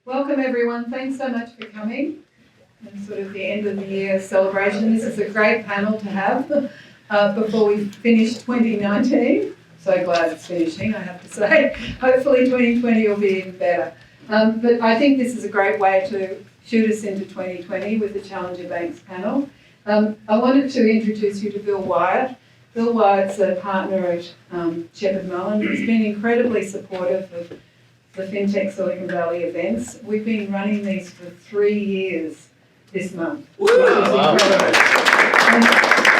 Welcome everyone, thanks so much for coming. And sort of the end of the year celebration. This is a great panel to have before we finish 2019. So glad it's finishing, I have to say. Hopefully 2020 will be even better. But I think this is a great way to shoot us into 2020 with the Challenger Banks panel. I wanted to introduce you to Bill Wyatt. Bill Wyatt's a partner at Shepherd Mullen, who's been incredibly supportive of the FinTech Silicon Valley events. We've been running these for 3 years this month. Which is incredible. And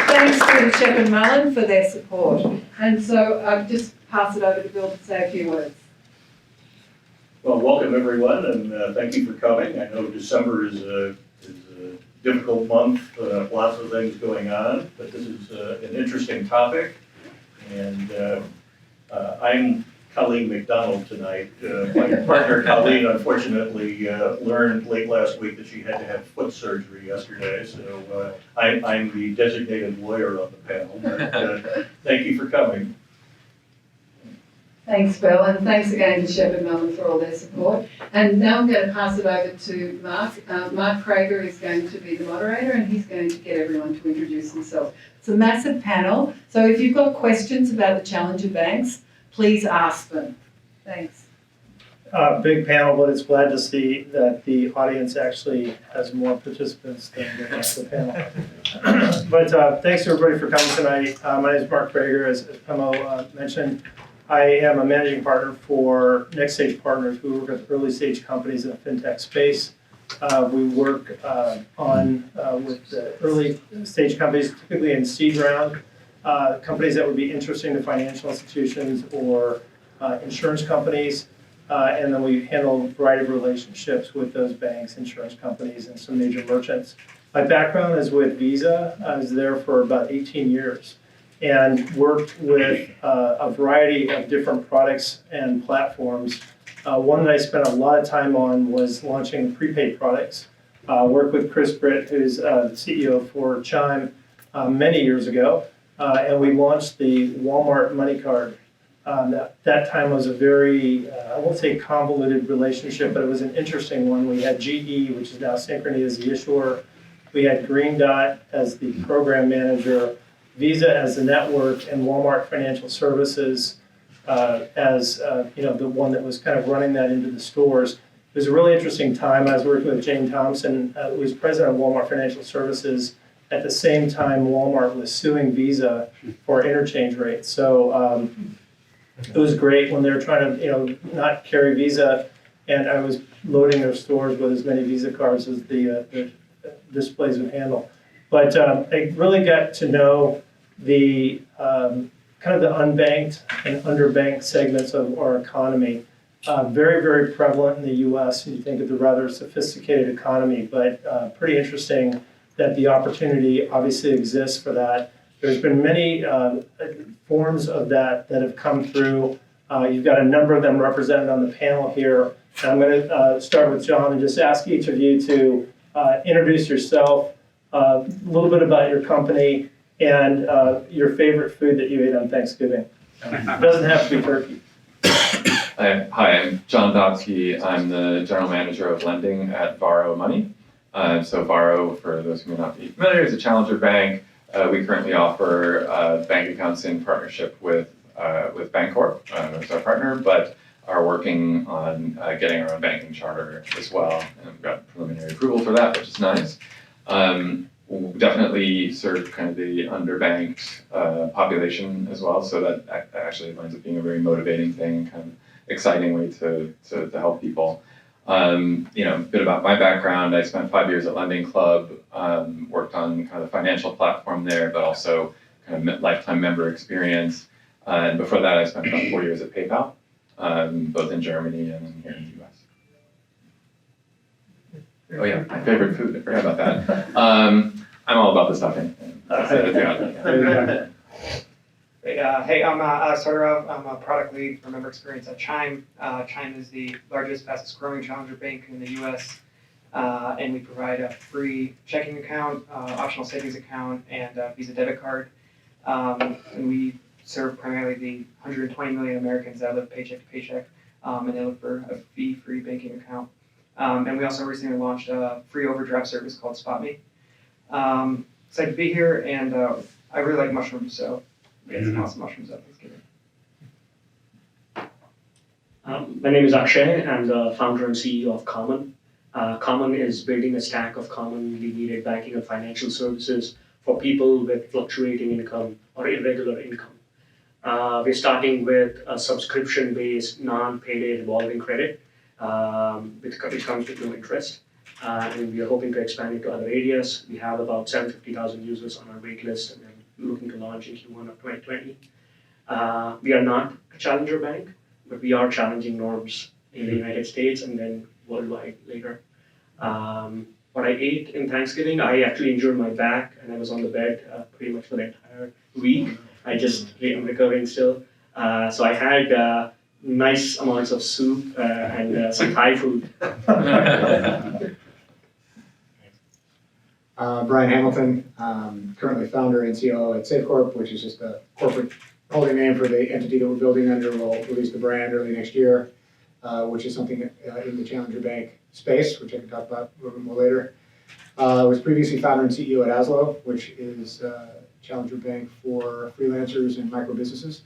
thanks to Shepherd Mullen for their support. And so I'll just pass it over to Bill to say a few words. Well, welcome everyone, and thank you for coming. I know December is a difficult month, lots of things going on, but this is an interesting topic. And I'm Colleen McDonald tonight. My partner Colleen unfortunately learned late last week that she had to have foot surgery yesterday, so I'm the designated lawyer on the panel. But, thank you for coming. Thanks, Bill, and thanks again to Shepherd Mullen for all their support. And now I'm going to pass it over to Mark. Mark Prager is going to be the moderator, and he's going to get everyone to introduce themselves. It's a massive panel, so if you've got questions about the Challenger Banks, please ask them. Thanks. Big panel, but it's glad to see that the audience actually has more participants than the rest of the panel. But thanks everybody for coming tonight. My name is Mark Prager, as Pemo mentioned. I am a managing partner for Next Stage Partners. We work with early stage companies in the FinTech space. We work with the early stage companies, typically in seed round, companies that would be interesting to financial institutions or insurance companies. And then we handle a variety of relationships with those banks, insurance companies, and some major merchants. My background is with Visa. I was there for about 18 years. And worked with a variety of different products and platforms. One that I spent a lot of time on was launching prepaid products. Worked with Chris Britt, who's the CEO for Chime, many years ago. And we launched the Walmart Money Card. That time was a very, I won't say convoluted relationship, but it was an interesting one. We had GE, which is now Synchrony, as the issuer. We had Green Dot as the program manager. Visa as the network, and Walmart Financial Services as the one that was kind of running that into the stores. It was a really interesting time. I was working with Jane Thompson, who was president of Walmart Financial Services. At the same time, Walmart was suing Visa for interchange rates. So it was great when they were trying to not carry Visa, and I was loading their stores with as many Visa cards as the displays would handle. But I really got to know the kind of the unbanked and underbanked segments of our economy. Very, very prevalent in the U.S. You think of the rather sophisticated economy, but pretty interesting that the opportunity obviously exists for that. There's been many forms of that have come through. You've got a number of them represented on the panel here. And I'm going to start with John and just ask each of you to introduce yourself, a little bit about your company, and your favorite food that you ate on Thanksgiving. It doesn't have to be turkey. Hi, I'm John Dobsky. I'm the general manager of lending at Varro Money. So Varro, for those who may not be familiar, is a challenger bank. We currently offer bank accounts in partnership with Bancorp, who's our partner, but are working on getting our own banking charter as well. And we've got preliminary approval for that, which is nice. We'll definitely serve kind of the underbanked population as well, so that actually winds up being a very motivating thing, kind of exciting way to help people. A bit about my background. I spent 5 years at Lending Club, worked on kind of the financial platform there, but also kind of lifetime member experience. And before that, I spent about 4 years at PayPal, both in Germany and here in the US. Oh yeah, my favorite food, I forgot about that. I'm all about the stuffing. Hey, I'm Alex Todorov. I'm a product lead for member experience at Chime. Chime is the largest, fastest growing challenger bank in the US. And we provide a free checking account, optional savings account, and a Visa debit card. And we serve primarily the 120 million Americans that live paycheck to paycheck, and they look for a fee-free banking account. And we also recently launched a free overdraft service called SpotMe. Excited to be here, and I really like mushrooms, so we had some awesome mushrooms at Thanksgiving. My name is Akshay. I'm the founder and CEO of Common. Common is building a stack of commonly needed banking and financial services for people with fluctuating income or irregular income. We're starting with a subscription-based, non-payday revolving credit, which comes with no interest. And we are hoping to expand it to other areas. We have about 750,000 users on our wait list, and we're looking to launch in Q1 of 2020. We are not a challenger bank, but we are challenging norms in the United States and then worldwide later. What I ate in Thanksgiving, I actually injured my back and I was on the bed pretty much for the entire week. I'm recovering still. So I had nice amounts of soup and some Thai food. Brian Hamilton, currently founder and COO at SafeCorp, which is just a corporate holding name for the entity that we're building under. We'll release the brand early next year, which is something in the challenger bank space, which I can talk about a little bit more later. Was previously founder and CEO at Lazarow, which is a challenger bank for freelancers and micro businesses.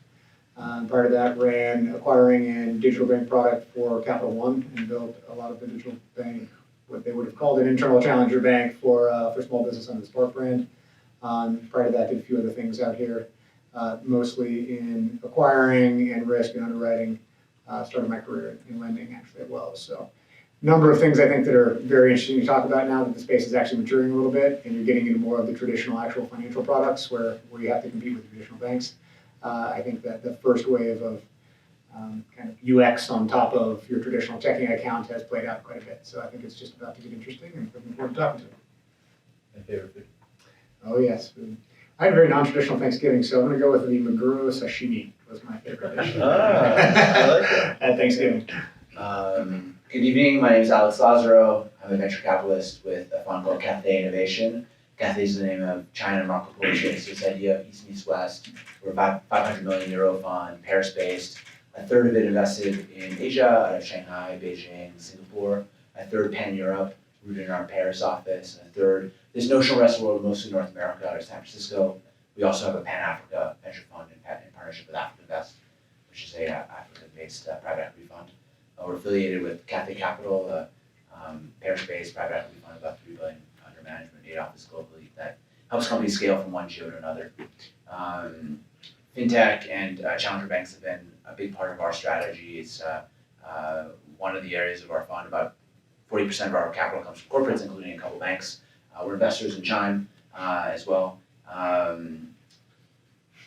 Prior to that, ran acquiring and digital bank product for Capital One and built a lot of the digital bank, what they would have called an internal challenger bank for small business under the Spark brand. Prior to that, did a few other things out here, mostly in acquiring and risk and underwriting. Started my career in lending actually as well. So a number of things I think that are very interesting to talk about now that the space is actually maturing a little bit and you're getting into more of the traditional actual financial products where you have to compete with traditional banks. I think that the first wave of kind of UX on top of your traditional checking account has played out quite a bit. So I think it's just about to get interesting and looking forward to talking to them. My favorite food. Oh yes, food. I had a very non-traditional Thanksgiving, so I'm going to go with the maguro sashimi. Was my favorite dish. I like that. At Thanksgiving. Good evening, my name is Alex Lazarow. I'm a venture capitalist with a fund called Cathay Innovation. Cathay is the name of China Marco Polo's this idea of East meets West. We're about €500 million fund, Paris-based. A third of it invested in Asia, out of Shanghai, Beijing, Singapore. A third pan-Europe, rooted in our Paris office. And a third, this notional rest of the world, mostly North America, out of San Francisco. We also have a Pan-Africa venture fund in partnership with Africa Invest, which is a African-based private equity fund. We're affiliated with Cathay Capital, a Paris-based private equity fund, about $3 billion under management, 8 offices globally, that helps companies scale from one geo to another. FinTech and challenger banks have been a big part of our strategy. It's one of the areas of our fund. About 40% of our capital comes from corporates, including a couple banks. We're investors in Chime as well.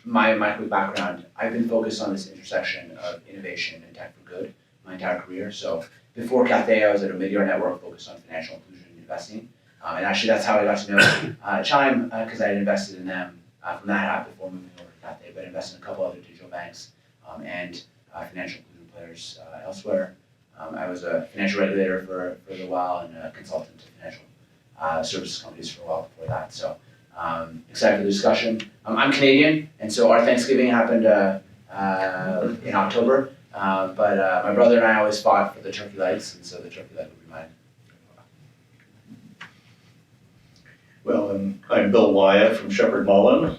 My quick background, I've been focused on this intersection of innovation and tech for good my entire career. So before Cathay, I was at Omidyar Network, focused on financial inclusion and investing. And actually that's how I got to know Chime, because I had invested in them from that hat before moving over to Cathay, but invested in a couple other digital banks and financial inclusion players elsewhere. I was a financial regulator for a little while and a consultant to financial services companies for a while before that. So excited for the discussion. I'm Canadian, and so our Thanksgiving happened in October. But my brother and I always fought for the turkey legs, and so the turkey leg would be mine. Well, I'm Bill Wyatt from Shepherd Mullen.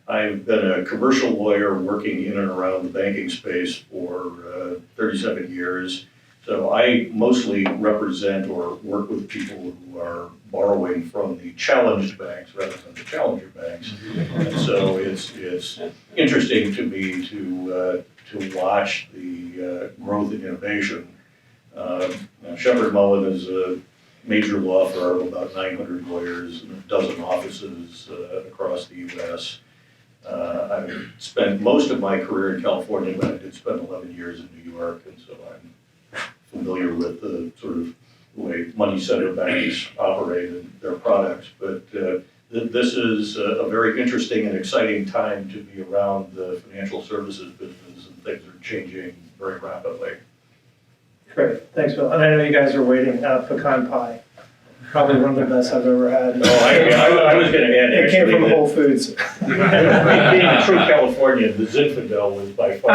I've been a commercial lawyer working in and around the banking space for 37 years. So I mostly represent or work with people who are borrowing from the challenged banks rather than the challenger banks. And so it's interesting to me to watch the growth and innovation. Shepherd Mullen is a major law firm, about 900 lawyers and a dozen offices across the U.S. I spent most of my career in California, but I did spend 11 years in New York, and so I'm familiar with the sort of way money center banks operate and their products. But this is a very interesting and exciting time to be around the financial services business, and things are changing very rapidly. Great, thanks, Bill. And I know you guys are waiting pecan pie. Probably one of the best I've ever had. No, I was going to add. It came from Whole Foods. Being a true Californian, the Zinfandel was by far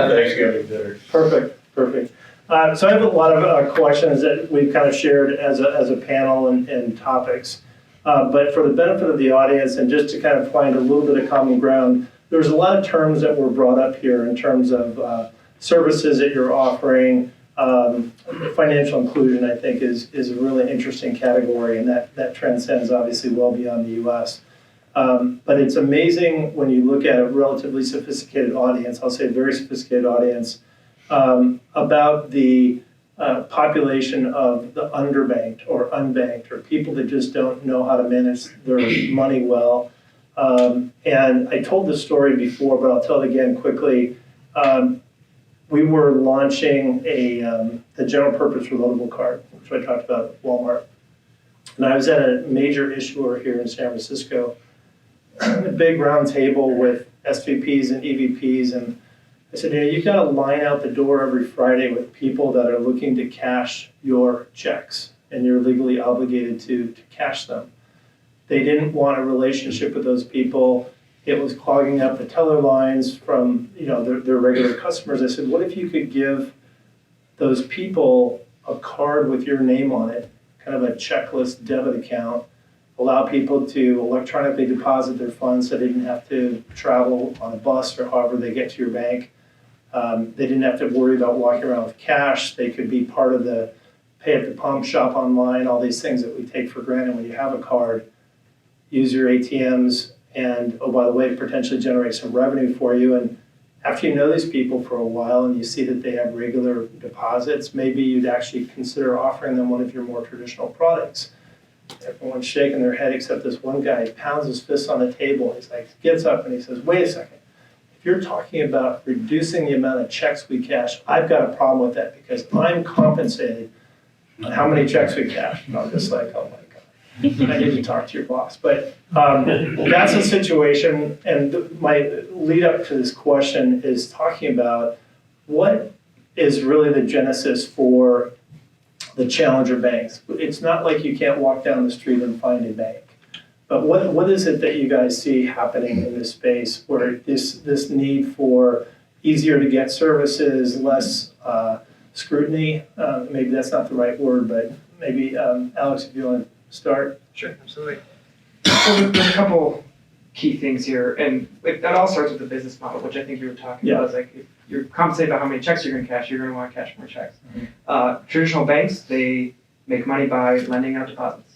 the Thanksgiving dinner. Perfect. So I have a lot of questions that we've kind of shared as a panel and topics. But for the benefit of the audience and just to kind of find a little bit of common ground, there's a lot of terms that were brought up here in terms of services that you're offering. Financial inclusion, I think, is a really interesting category, and that transcends obviously well beyond the U.S. But it's amazing when you look at a relatively sophisticated audience, I'll say a very sophisticated audience, about the population of the underbanked or unbanked or people that just don't know how to manage their money well. And I told this story before, but I'll tell it again quickly. We were launching the general purpose reloadable card, which I talked about at Walmart. And I was at a major issuer here in San Francisco, a big round table with SVPs and EVPs, and I said, yeah, you've got to line out the door every Friday with people that are looking to cash your checks, and you're legally obligated to cash them. They didn't want a relationship with those people. It was clogging up the teller lines from their regular customers. I said, what if you could give those people a card with your name on it, kind of a checklist debit account, allow people to electronically deposit their funds so they didn't have to travel on a bus or however they get to your bank. They didn't have to worry about walking around with cash. They could be part of the pay at the pump, shop online, all these things that we take for granted when you have a card. Use your ATMs and, oh, by the way, potentially generate some revenue for you. And after you know these people for a while and you see that they have regular deposits, maybe you'd actually consider offering them one of your more traditional products. Everyone's shaking their head except this one guy. He pounds his fist on the table. He's like, gets up and he says, wait a second. If you're talking about reducing the amount of checks we cash, I've got a problem with that because I'm compensated on how many checks we cash. And I'm just like, oh my God, I need to talk to your boss. But that's a situation, and my lead up to this question is talking about what is really the genesis for the challenger banks. It's not like you can't walk down the street and find a bank. But what is it that you guys see happening in this space where this need for easier to get services, less scrutiny? Maybe that's not the right word, but maybe Alex, if you want to start. Sure, absolutely. So there's a couple key things here, and that all starts with the business model, which I think you were talking about. Is like if you're compensated about how many checks you're going to cash, you're going to want to cash more checks. Mm-hmm. Traditional banks, they make money by lending out deposits.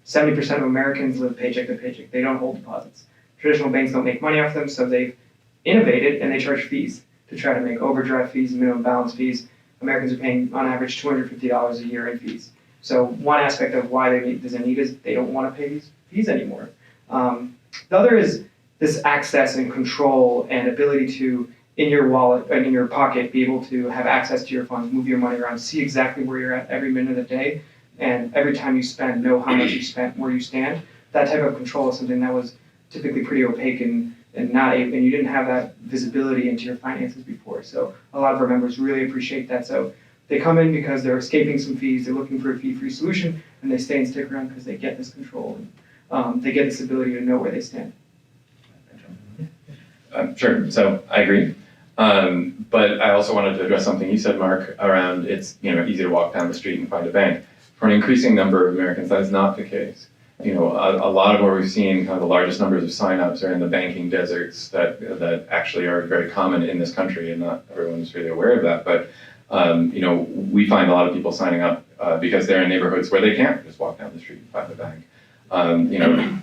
70% of Americans live paycheck to paycheck. They don't hold deposits. Traditional banks don't make money off them, so they've innovated and they charge fees to try to make overdraft fees and minimum balance fees. Americans are paying on average $250 a year in fees. So one aspect of why there's a need is they don't want to pay these fees anymore. The other is this access and control and ability to, in your wallet and in your pocket, be able to have access to your funds, move your money around, see exactly where you're at every minute of the day, and every time you spend, know how much you spent, where you stand. That type of control is something that was typically pretty opaque and you didn't have that visibility into your finances before. So a lot of our members really appreciate that. So they come in because they're escaping some fees, they're looking for a fee-free solution, and they stay and stick around because they get this control and they get this ability to know where they stand. Sure, so I agree. But I also wanted to address something you said, Mark, around it's easy to walk down the street and find a bank. For an increasing number of Americans, that is not the case. A lot of where we've seen kind of the largest numbers of signups are in the banking deserts that actually are very common in this country, and not everyone's really aware of that. But we find a lot of people signing up because they're in neighborhoods where they can't just walk down the street and find a bank.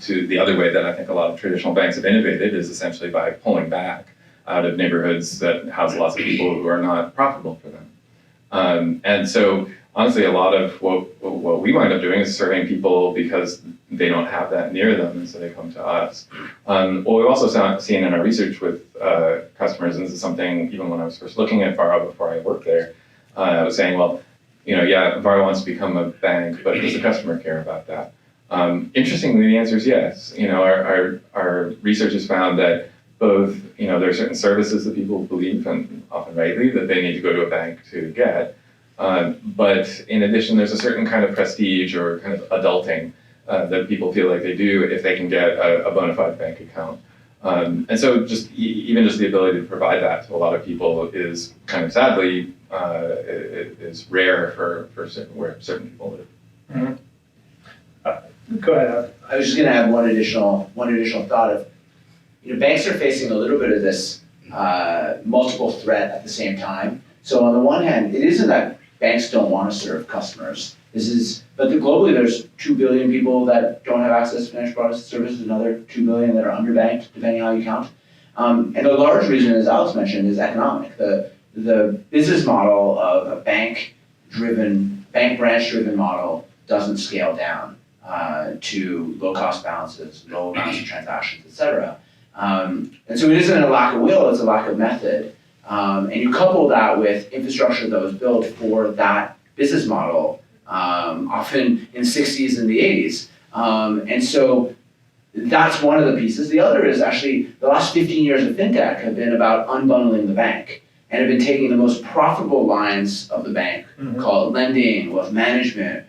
To the other way that I think a lot of traditional banks have innovated is essentially by pulling back out of neighborhoods that house lots of people who are not profitable for them. And so honestly, a lot of what we wind up doing is serving people because they don't have that near them, and so they come to us. What we've also seen in our research with customers, and this is something even when I was first looking at Varo before I worked there, I was saying, Varo wants to become a bank, but does the customer care about that? Interestingly, the answer is yes. Our research has found that both, there are certain services that people believe, and often rightly, that they need to go to a bank to get. But in addition, there's a certain kind of prestige or kind of adulting that people feel like they do if they can get a bona fide bank account. And so just even just the ability to provide that to a lot of people is kind of sadly is rare for where certain people live. Go ahead. I was just going to add one additional thought of, banks are facing a little bit of this multiple threat at the same time. So on the one hand, it isn't that banks don't want to serve customers. But globally there's 2 billion people that don't have access to financial products and services, another 2 billion that are underbanked, depending on how you count. And a large reason, as Alex mentioned, is economic. The business model of a bank branch-driven model doesn't scale down to low-cost balances, low amounts of transactions, et cetera. And so it isn't a lack of will, it's a lack of method. And you couple that with infrastructure that was built for that business model, often in the 60s and the 80s. And so that's one of the pieces. The other is actually the last 15 years of FinTech have been about unbundling the bank and have been taking the most profitable lines of the bank, call it lending, wealth management,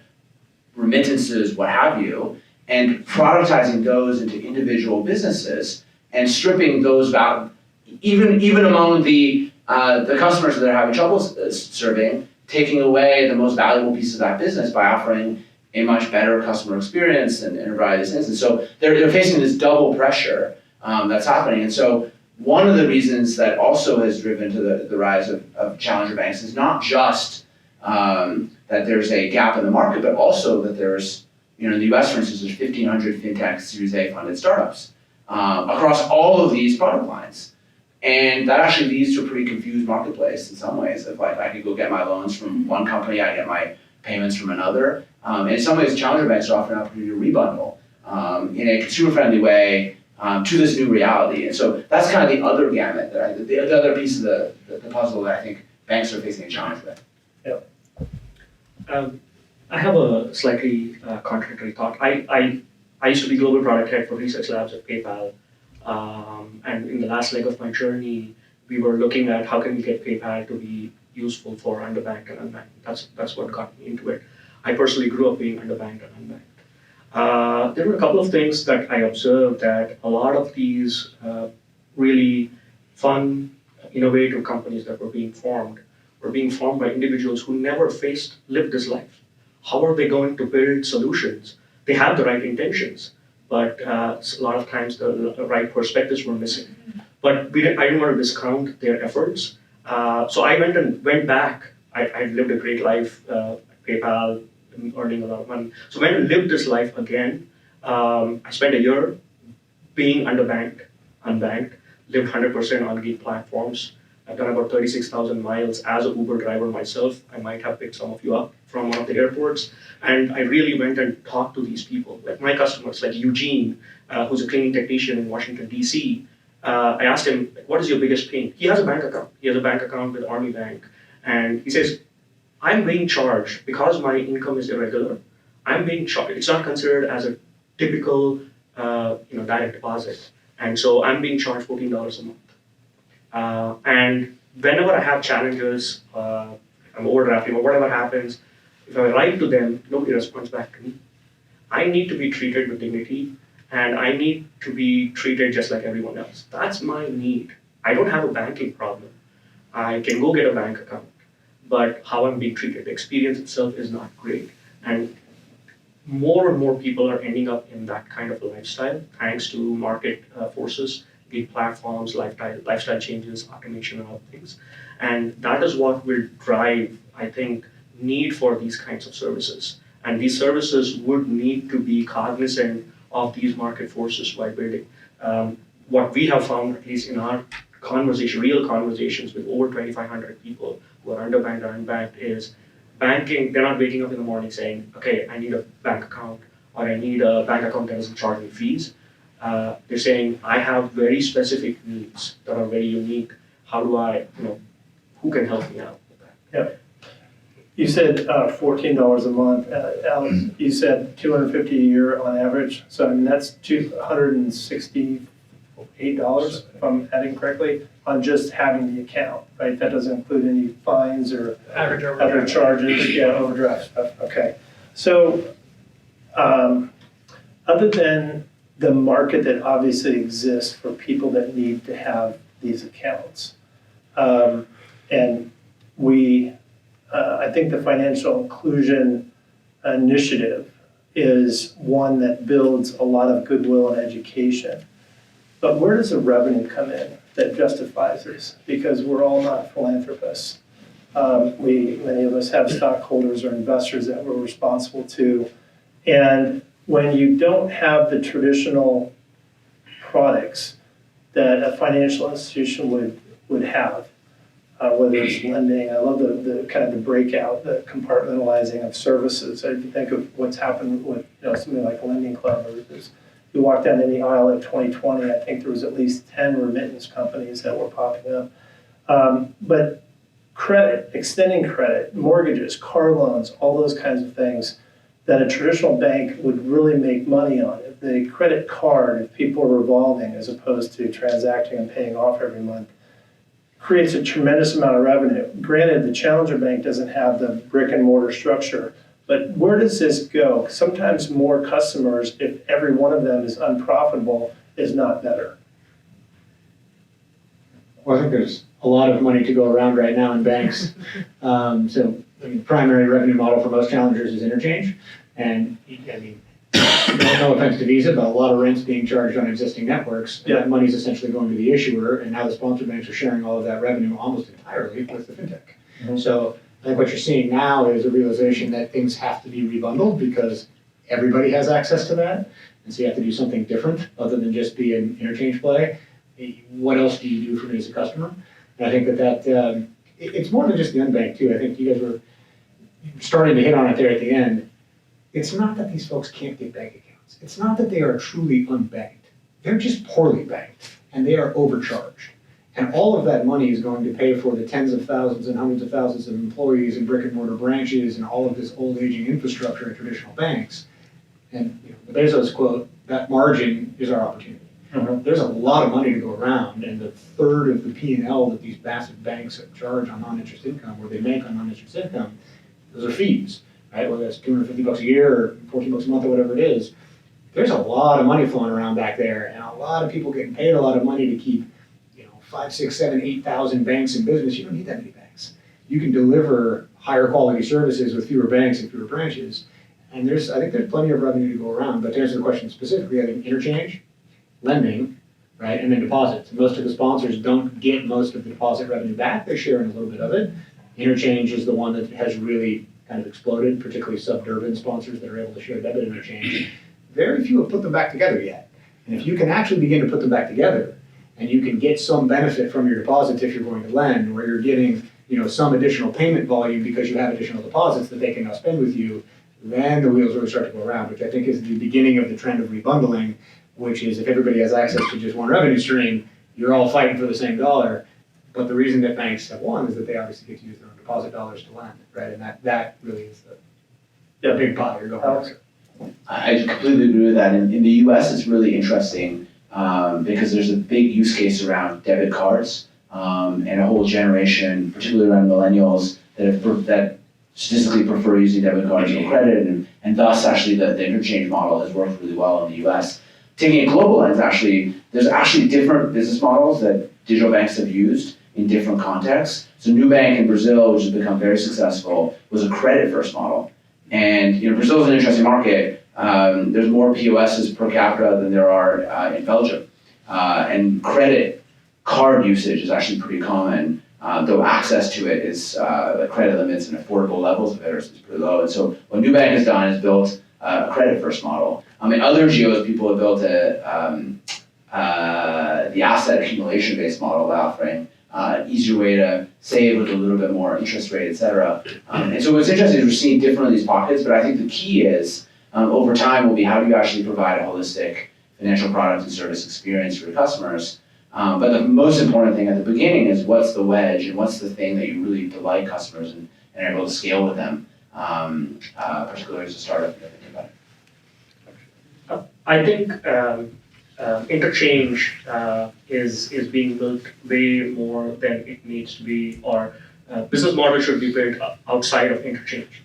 remittances, what have you, and productizing those into individual businesses and stripping those out, even among the customers that they're having trouble serving, taking away the most valuable piece of that business by offering a much better customer experience and a variety of things. And so they're facing this double pressure that's happening. And so one of the reasons that also has driven to the rise of challenger banks is not just that there's a gap in the market, but also that there's, in the US, for instance, there's 1,500 FinTech Series A funded startups across all of these product lines. And that actually leads to a pretty confused marketplace in some ways. If I could go get my loans from one company, I get my payments from another. And in some ways, challenger banks are offering an opportunity to rebundle in a consumer-friendly way to this new reality. And so that's kind of the other gamut, the other piece of the puzzle that I think banks are facing a challenge with. I have a slightly contradictory thought. I used to be global product head for research labs at PayPal. And in the last leg of my journey, we were looking at how can we get PayPal to be useful for underbanked and unbanked. That's what got me into it. I personally grew up being underbanked and unbanked. There were a couple of things that I observed, that a lot of these really fun, innovative companies that were being formed by individuals who never lived this life. How are they going to build solutions? They have the right intentions, but a lot of times the right perspectives were missing. But I didn't want to discount their efforts. So I went back. I lived a great life at PayPal, earning a lot of money. So when I lived this life again, I spent a year being unbanked, lived 100% on gig platforms. I've done about 36,000 miles as an Uber driver myself. I might have picked some of you up from one of the airports. And I really went and talked to these people, like my customers, like Eugene, who's a cleaning technician in Washington, DC. I asked him, what is your biggest pain? He has a bank account. He has a bank account with Army Bank. And he says, I'm being charged because my income is irregular. I'm being charged. It's not considered as a typical direct deposit. And so I'm being charged $14 a month. And whenever I have challenges, I'm overdrafting or whatever happens, if I write to them, nobody responds back to me. I need to be treated with dignity, and I need to be treated just like everyone else. That's my need. I don't have a banking problem. I can go get a bank account, but how I'm being treated, the experience itself is not great. And more people are ending up in that kind of a lifestyle, thanks to market forces, gig platforms, lifestyle changes, automation, and other things. And that is what will drive, I think, need for these kinds of services. And these services would need to be cognizant of these market forces while building. What we have found, at least in our real conversations with over 2,500 people who are underbanked or unbanked, is banking, they're not waking up in the morning saying, okay, I need a bank account, or I need a bank account that doesn't charge me fees. They're saying, I have very specific needs that are very unique. How do I, who can help me out with that? Yep. You said $14 a month. Alex, you said $250 a year on average. So I mean, that's $268, if I'm adding correctly, on just having the account, right? That doesn't include any fines or other charges. Yeah, overdraft stuff. Okay. So other than the market that obviously exists for people that need to have these accounts. And I think the financial inclusion initiative is one that builds a lot of goodwill and education. But where does the revenue come in that justifies this? Because we're all not philanthropists. Many of us have stockholders or investors that we're responsible to. And when you don't have the traditional products that a financial institution would have, whether it's lending, I love the kind of the breakout, the compartmentalizing of services. If you think of what's happened with something like a lending club, or you walk down any aisle at 2020, I think there was at least 10 remittance companies that were popping up. But credit, extending credit, mortgages, car loans, all those kinds of things that a traditional bank would really make money on. If the credit card, if people are revolving as opposed to transacting and paying off every month, creates a tremendous amount of revenue. Granted, the challenger bank doesn't have the brick and mortar structure, but where does this go? Sometimes more customers, if every one of them is unprofitable, is not better. Well, I think there's a lot of money to go around right now in banks. The primary revenue model for most challengers is interchange. And no offense to Visa, but a lot of rent's being charged on existing networks. And that money's essentially going to the issuer, and now the sponsor banks are sharing all of that revenue almost entirely with the FinTech. Mm-hmm. So I think what you're seeing now is a realization that things have to be rebundled because everybody has access to that. And so you have to do something different other than just be an interchange play. What else do you do for me as a customer? And I think that it's more than just the unbanked too. I think you guys were starting to hit on it there at the end. It's not that these folks can't get bank accounts. It's not that they are truly unbanked. They're just poorly banked, and they are overcharged. And all of that money is going to pay for the tens of thousands and hundreds of thousands of employees in brick and mortar branches and all of this old aging infrastructure at traditional banks. And the Bezos quote, that margin is our opportunity. Mm-hmm. There's a lot of money to go around, and the third of the P&L that these massive banks charge on non-interest income, or they make on non-interest income, those are fees. Right, whether that's $250 a year or $14 a month or whatever it is, there's a lot of money flowing around back there, and a lot of people getting paid a lot of money to keep, 5, 6, 7, 8,000 banks in business. You don't need that many banks. You can deliver higher quality services with fewer banks and fewer branches, and I think there's plenty of revenue to go around. But to answer the question specifically, I think interchange, lending, right, and then deposits. Most of the sponsors don't get most of the deposit revenue back. They're sharing a little bit of it. Interchange is the one that has really kind of exploded, particularly suburban sponsors that are able to share debit interchange. Very few have put them back together yet. And if you can actually begin to put them back together, and you can get some benefit from your deposits if you're going to lend, where you're getting some additional payment volume because you have additional deposits that they can now spend with you, then the wheels really start to go around, which I think is the beginning of the trend of rebundling, which is if everybody has access to just one revenue stream, you're all fighting for the same dollar. But the reason that banks have won is that they obviously get to use their own deposit dollars to lend, right? And that really is the big pot you're going after. I completely agree with that. In the US, it's really interesting because there's a big use case around debit cards and a whole generation, particularly around millennials, that statistically prefer using debit cards over credit, and thus actually the interchange model has worked really well in the US. Taking a global lens, there's actually different business models that digital banks have used in different contexts. So Nubank in Brazil, which has become very successful, was a credit-first model. And Brazil is an interesting market. There's more POSs per capita than there are in Belgium. And credit card usage is actually pretty common, though access to it is credit limits and affordable levels of it is pretty low. And so what Nubank has done is built a credit-first model. In other geos, people have built the asset accumulation-based model by offering an easier way to save with a little bit more interest rate, et cetera. And so what's interesting is we're seeing different of these pockets, but I think the key is over time will be how do you actually provide a holistic financial product and service experience for your customers. But the most important thing at the beginning is what's the wedge and what's the thing that you really delight customers and are able to scale with them, particularly as a startup. I think interchange is being built way more than it needs to be, or business model should be built outside of interchange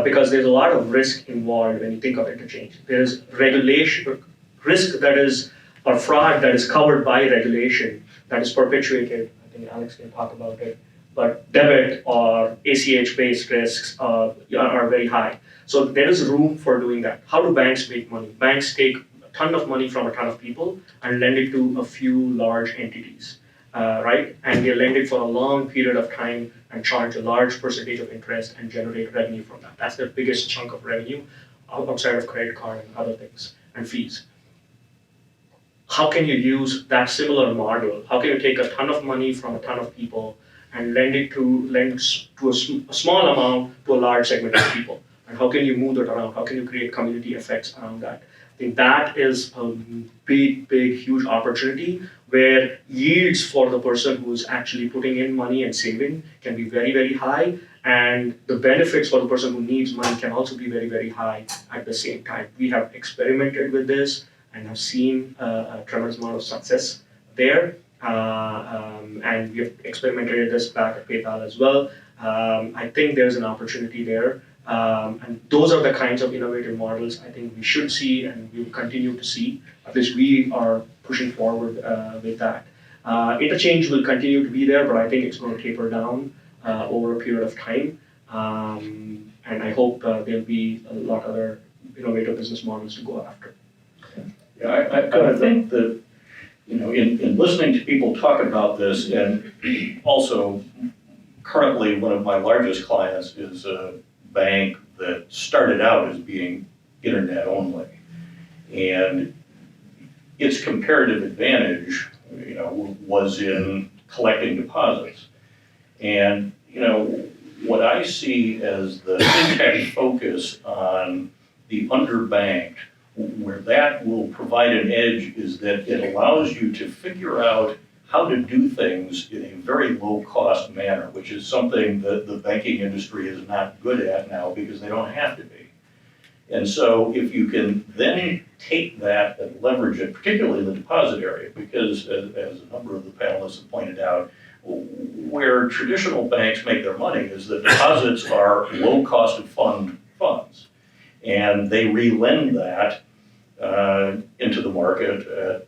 because there's a lot of risk involved when you think of interchange. There's regulation. risk that is, or fraud that is covered by regulation that is perpetuated. I think Alex can talk about it, but debit or ACH-based risks are very high. So there is room for doing that. How do banks make money? Banks take a ton of money from a ton of people and lend it to a few large entities, right? And they lend it for a long period of time and charge a large percentage of interest and generate revenue from that. That's their biggest chunk of revenue outside of credit card and other things and fees. How can you use that similar model? How can you take a ton of money from a ton of people and lend to a small amount to a large segment of people? And how can you move that around? How can you create community effects around that? I think that is a big, huge opportunity where yields for the person who's actually putting in money and saving can be very, very high. And the benefits for the person who needs money can also be very, very high at the same time. We have experimented with this and have seen a tremendous amount of success there. And we have experimented this back at PayPal as well. I think there's an opportunity there. And those are the kinds of innovative models I think we should see and we will continue to see. At least we are pushing forward with that. Interchange will continue to be there, but I think it's going to taper down over a period of time. And I hope there'll be a lot of other innovative business models to go after. Yeah, I think that, in listening to people talk about this, and also currently one of my largest clients is a bank that started out as being internet only. And its comparative advantage, was in collecting deposits. And, what I see as the FinTech focus on the underbanked, where that will provide an edge is that it allows you to figure out how to do things in a very low-cost manner, which is something that the banking industry is not good at now because they don't have to be. And so if you can then take that and leverage it, particularly in the deposit area, because as a number of the panelists have pointed out, where traditional banks make their money is that deposits are low cost of funds. And they re-lend that into the market at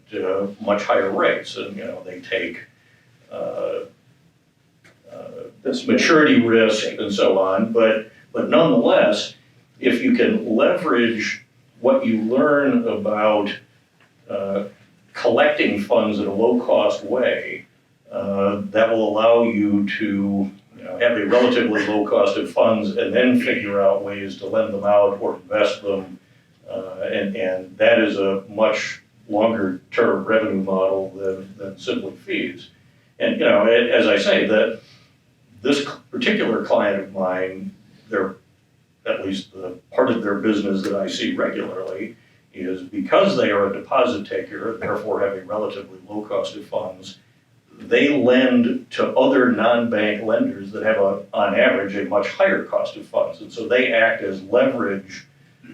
much higher rates. And, they take this maturity risk and so on. But nonetheless, if you can leverage what you learn about collecting funds in a low-cost way, that will allow you to have a relatively low cost of funds and then figure out ways to lend them out or invest them. And that is a much longer term revenue model than simply fees. And, as I say, that this particular client of mine, at least the part of their business that I see regularly is because they are a deposit taker, therefore have a relatively low cost of funds, they lend to other non-bank lenders that have, on average, a much higher cost of funds. And so they act as leverage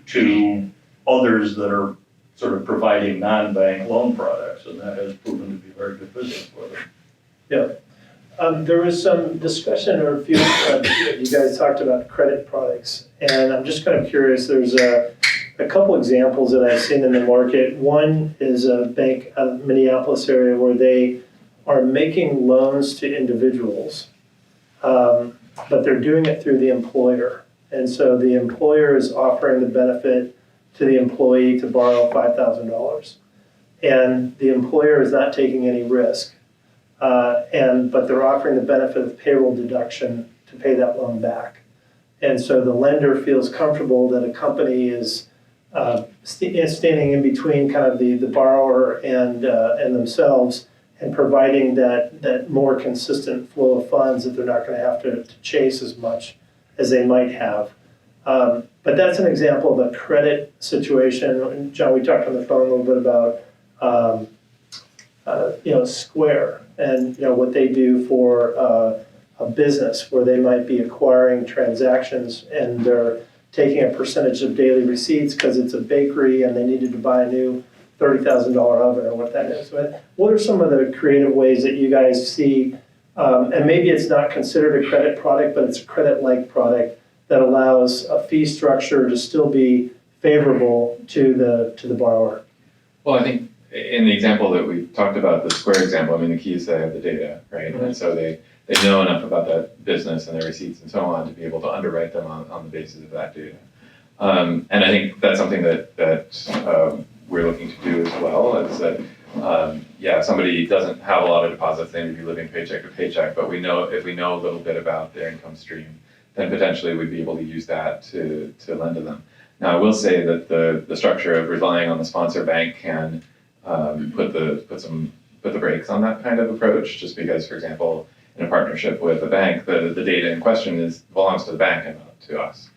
to others that are sort of providing non-bank loan products, and that has proven to be very good business for them. Yeah. There was some discussion, or a few, you guys talked about credit products, and I'm just kind of curious, there's a couple examples that I've seen in the market. One is a bank out of the Minneapolis area where they are making loans to individuals, but they're doing it through the employer. And so the employer is offering the benefit to the employee to borrow $5,000. And the employer is not taking any risk, but they're offering the benefit of payroll deduction to pay that loan back. And so the lender feels comfortable that a company is standing in between kind of the borrower and themselves, and providing that more consistent flow of funds that they're not going to have to chase as much as they might have. But that's an example of a credit situation. And John, we talked on the phone a little bit about Square and what they do for a business where they might be acquiring transactions and they're taking a percentage of daily receipts because it's a bakery and they needed to buy a new $30,000 oven or what that is. What are some of the creative ways that you guys see, and maybe it's not considered a credit product, but it's a credit-like product that allows a fee structure to still be favorable to the borrower? Well, I think in the example that we talked about, the Square example, I mean, the key is they have the data, right? Mhm. And so they know enough about that business and their receipts and so on to be able to underwrite them on the basis of that data. And I think that's something that we're looking to do as well, is that, yeah, somebody doesn't have a lot of deposits, they may be living paycheck to paycheck, but if we know a little bit about their income stream, then potentially we'd be able to use that to lend to them. Now, I will say that the structure of relying on the sponsor bank can put the brakes on that kind of approach, just because, for example, in a partnership with a bank, the data in question belongs to the bank and not to us.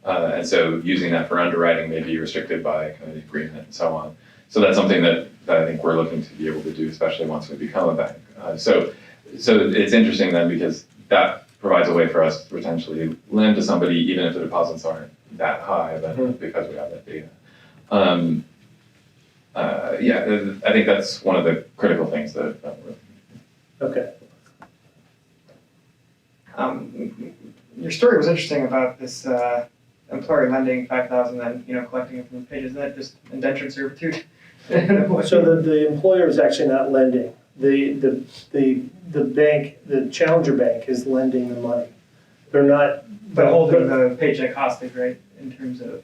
And so using that for underwriting may be restricted by kind of the agreement and so on. So that's something that I think we're looking to be able to do, especially once we become a bank. So it's interesting then, because that provides a way for us to potentially lend to somebody even if the deposits aren't that high, but because we have that data. Yeah, I think that's one of the critical things that we're Okay. Your story was interesting about this employer lending 5,000 and collecting it from the page. Isn't that just indentured servitude? So the employer is actually not lending. The bank, the challenger bank, is lending the money. They're not. But holding the paycheck hostage, right? In terms of.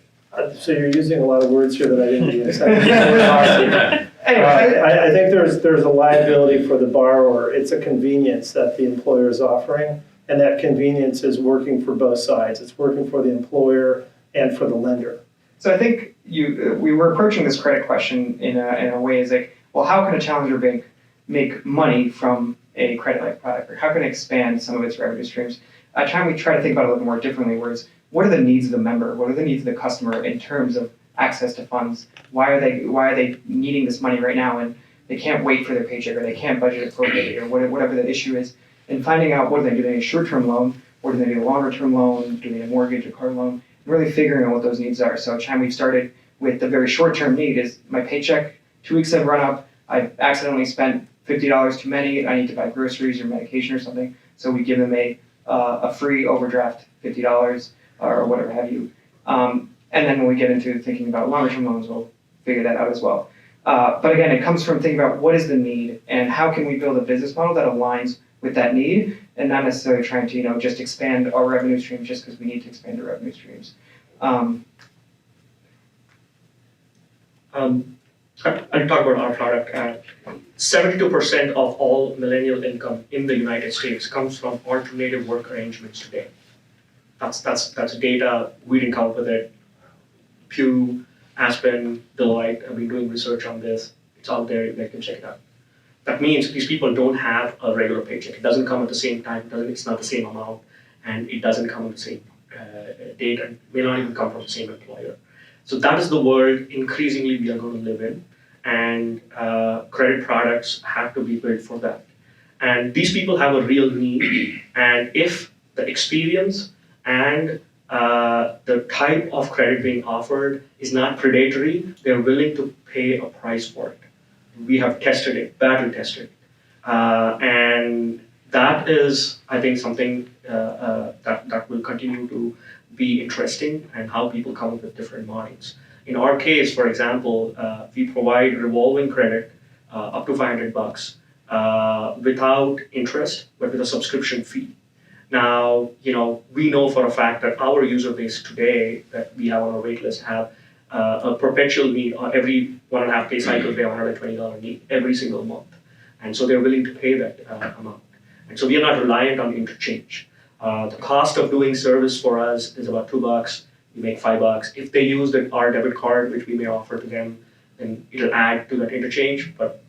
So you're using a lot of words here that I didn't use. Anyway, I think there's a liability for the borrower. It's a convenience that the employer is offering, and that convenience is working for both sides. It's working for the employer and for the lender. So I think we were approaching this credit question in a way is like, well, how can a challenger bank make money from a credit-like product, or how can it expand some of its revenue streams? At Chime, we try to think about it a little more differently, whereas what are the needs of the member? What are the needs of the customer in terms of access to funds? Why are they needing this money right now, and they can't wait for their paycheck, or they can't budget appropriately, or whatever the issue is, and finding out what do they need a short-term loan, or do they need a longer-term loan, do they need a mortgage, a car loan, and really figuring out what those needs are. So at Chime, we've started with the very short-term need is my paycheck, 2 weeks have run up, I've accidentally spent $50 too many, I need to buy groceries or medication or something, so we give them a free overdraft, $50 or whatever have you. And then when we get into thinking about longer term loans, we'll figure that out as well. But again, it comes from thinking about what is the need and how can we build a business model that aligns with that need, and not necessarily trying to just expand our revenue streams just because we need to expand our revenue streams. I'll talk about our product. 72% of all millennial income in the United States comes from alternative work arrangements today. That's data. We didn't come up with it. Pew, Aspen, Deloitte have been doing research on this. It's out there. You can check it out. That means these people don't have a regular paycheck. It doesn't come at the same time. It's not the same amount, and it doesn't come on the same date, and may not even come from the same employer. So that is the world increasingly we are going to live in, and credit products have to be built for that. And these people have a real need, and if the experience and the type of credit being offered is not predatory, they're willing to pay a price for it. We have tested it, battle tested, and that is, I think, something that will continue to be interesting, and how people come up with different models. In our case, for example, we provide revolving credit up to $500 without interest, but with a subscription fee. Now, we know for a fact that our user base today that we have on our wait list have a perpetual need. Every 1.5 day cycle, they have $120 need every single month. And so they're willing to pay that amount. And so we are not reliant on interchange. The cost of doing service for us is about $2. We make $5. If they use our debit card, which we may offer to them, then it'll add to that interchange, but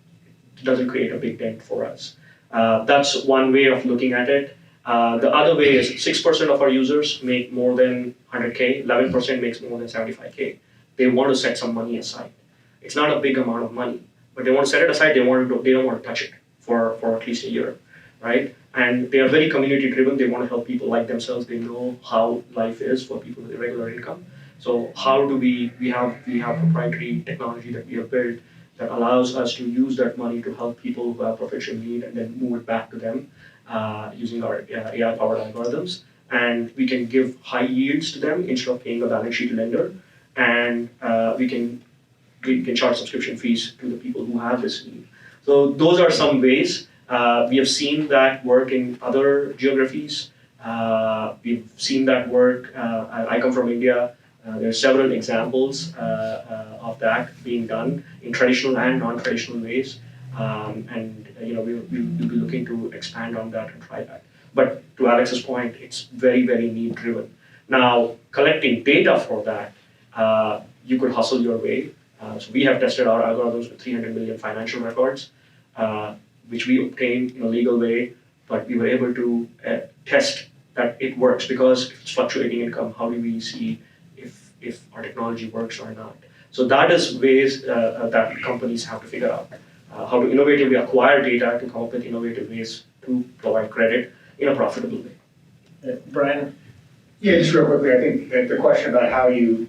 it doesn't create a big dent for us. That's one way of looking at it. The other way is 6% of our users make more than 100K, 11% makes more than 75K. They want to set some money aside. It's not a big amount of money, but they want to set it aside. They don't want to touch it for at least a year, right? And they are very community driven. They want to help people like themselves. They know how life is for people with irregular income. So how do we have proprietary technology that we have built that allows us to use that money to help people who have professional need and then move it back to them using our AI-powered algorithms. And we can give high yields to them instead of paying a balance sheet lender. And we can we can charge subscription fees to the people who have this need. So those are some ways. We have seen that work in other geographies. We've seen that work. I come from India. There are several examples of that being done in traditional and non-traditional ways. And we'll be looking to expand on that and try that. But to Alex's point, it's very, very need driven. Now, collecting data for that, you could hustle your way. So we have tested our algorithms with 300 million financial records, which we obtained in a legal way, but we were able to test that it works, because if it's fluctuating income, how do we see if our technology works or not? So that is ways that companies have to figure out how to innovatively acquire data to come up with innovative ways to provide credit in a profitable way. Brian? Yeah, just real quickly, I think that the question about how you